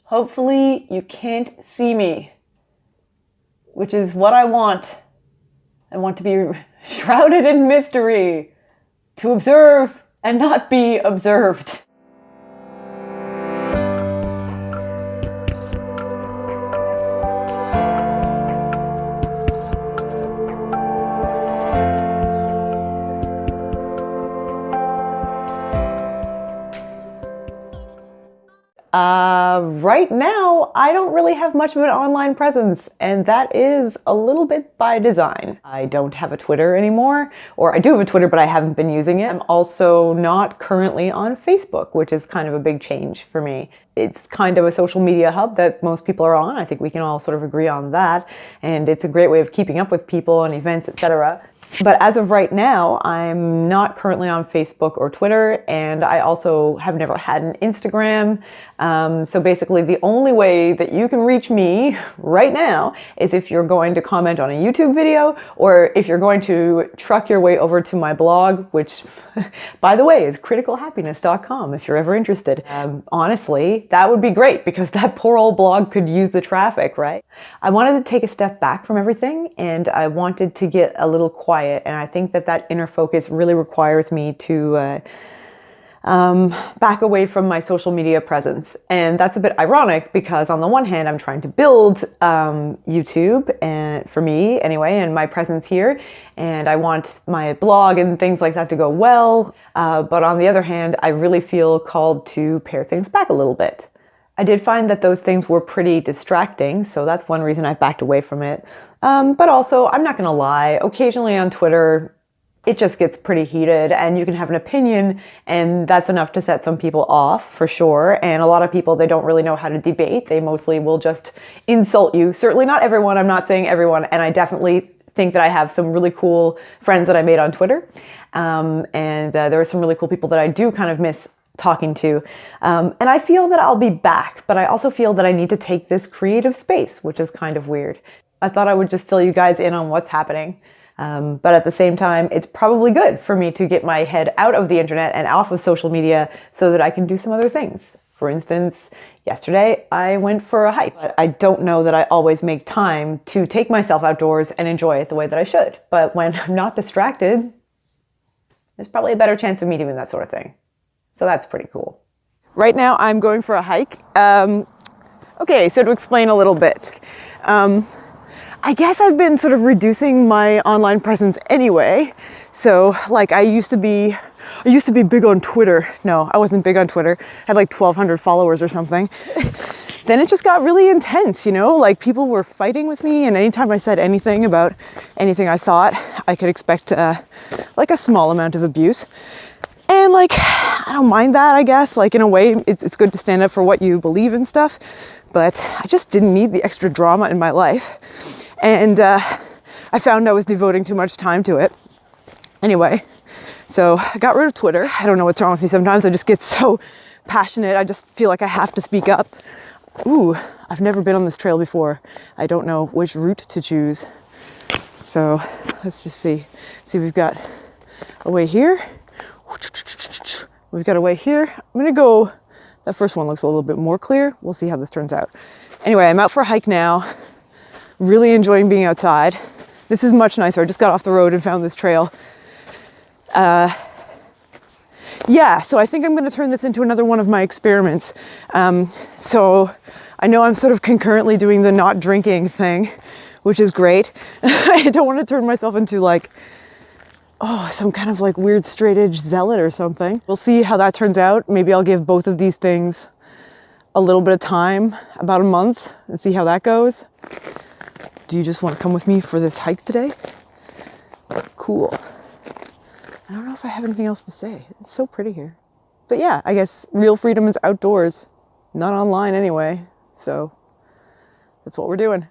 Hopefully you can't see me, which is what I want. I want to be shrouded in mystery, to observe and not be observed. Right now, I don't really have much of an online presence, and that is a little bit by design. I don't have a Twitter anymore, or I do have a Twitter, but I haven't been using it. I'm also not currently on Facebook, which is kind of a big change for me. It's kind of a social media hub that most people are on. I think we can all sort of agree on that, and it's a great way of keeping up with people and events, etc. But as of right now, I'm not currently on Facebook or Twitter, and I also have never had an Instagram. So basically the only way that you can reach me right now is if you're going to comment on a YouTube video, or if you're going to truck your way over to my blog, which, by the way, is criticalhappiness.com if you're ever interested. Honestly, that would be great, because that poor old blog could use the traffic, right? I wanted to take a step back from everything, and I wanted to get a little quiet. And I think that that inner focus really requires me to back away from my social media presence. And that's a bit ironic, because on the one hand, I'm trying to build YouTube, and for me anyway, and my presence here. And I want my blog and things like that to go well. But on the other hand, I really feel called to pare things back a little bit. I did find that those things were pretty distracting, so that's one reason I backed away from it. But also, I'm not gonna lie, occasionally on Twitter, it just gets pretty heated, and you can have an opinion, and that's enough to set some people off, for sure. And a lot of people, they don't really know how to debate. They mostly will just insult you. Certainly not everyone, I'm not saying everyone, and I definitely think that I have some really cool friends that I made on Twitter. There are some really cool people that I do kind of miss talking to. And I feel that I'll be back, but I also feel that I need to take this creative space, which is kind of weird. I thought I would just fill you guys in on what's happening. But at the same time, it's probably good for me to get my head out of the internet and off of social media so that I can do some other things. For instance, yesterday I went for a hike. But I don't know that I always make time to take myself outdoors and enjoy it the way that I should. But when I'm not distracted, there's probably a better chance of me doing that sort of thing. So that's pretty cool. Right now I'm going for a hike. Okay, so to explain a little bit. I guess I've been sort of reducing my online presence anyway. So like I used to be big on Twitter. No, I wasn't big on Twitter. I had like 1,200 followers or something. Then it just got really intense, you know, like people were fighting with me, and anytime I said anything about anything I thought, I could expect like a small amount of abuse. And like, I don't mind that, I guess. Like in a way, it's good to stand up for what you believe and stuff, but I just didn't need the extra drama in my life. And I found I was devoting too much time to it. Anyway, so I got rid of Twitter. I don't know what's wrong with me sometimes. I just get so passionate. I just feel like I have to speak up. Ooh, I've never been on this trail before. I don't know which route to choose. So let's just see. See, we've got a way here. We've got a way here. I'm gonna go, that first one looks a little bit more clear. We'll see how this turns out. Anyway, I'm out for a hike now. Really enjoying being outside. This is much nicer. I just got off the road and found this trail. Yeah, so I think I'm gonna turn this into another one of my experiments. So I know I'm sort of concurrently doing the not drinking thing, which is great. I don't want to turn myself into like, oh, some kind of like weird straight edge zealot or something. We'll see how that turns out. Maybe I'll give both of these things a little bit of time, about a month, and see how that goes. Do you just want to come with me for this hike today? Cool. I don't know if I have anything else to say. It's so pretty here. But yeah, I guess real freedom is outdoors, not online anyway. So that's what we're doing.